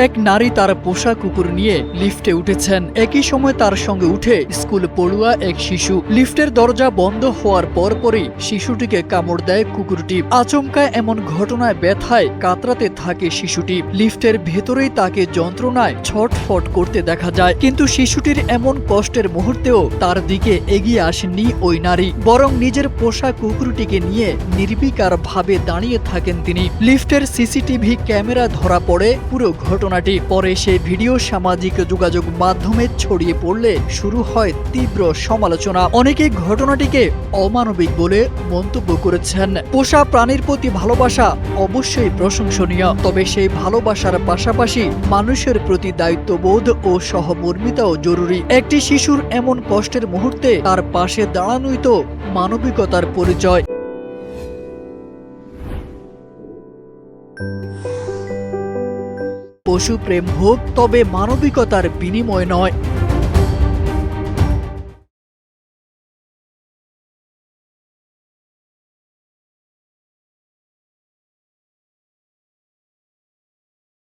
এক নারী তার পোষা কুকুর নিয়ে লিফটে উঠেছেন। একই সময় তার সঙ্গে উঠে স্কুল পড়ুয়া এক শিশু। লিফটের দরজা বন্ধ হওয়ার পরপরই শিশুটিকে কামড় দেয় কুকুরটি। আচমকা এমন ঘটনায় ব্যথায় কাতরাতে থাকে শিশুটি। লিফটের ভেতরেই তাকে যন্ত্রণায় ছটফট করতে দেখা যায়, কিন্তু শিশুটির এমন কষ্টের মুহূর্তেও তার দিকে এগিয়ে আসেননি ওই নারী, বরং নিজের পোষা কুকুরটিকে নিয়ে নির্বিকার ভাবে দাঁড়িয়ে থাকেন তিনি। লিফটের সিসিটিভি ক্যামেরা ধরা পড়ে পুরো ঘটনাটি। পরে সেই ভিডিও সামাজিক যোগাযোগ মাধ্যমে ছড়িয়ে পড়লে শুরু হয় তীব্র সমালোচনা। অনেকে ঘটনাটিকে অমানবিক বলে মন্তব্য করেছেন। পোষা প্রাণীর প্রতি ভালোবাসা অবশ্যই প্রশংসনীয়, তবে সেই ভালোবাসার পাশাপাশি মানুষের প্রতি দায়িত্ববোধ ও সহমর্মিতাও জরুরি। একটি শিশুর এমন কষ্টের মুহূর্তে তার পাশে দাঁড়ানোই তো মানবিকতার পরিচয়। পশু প্রেম হোক, তবে মানবিকতার বিনিময় নয়।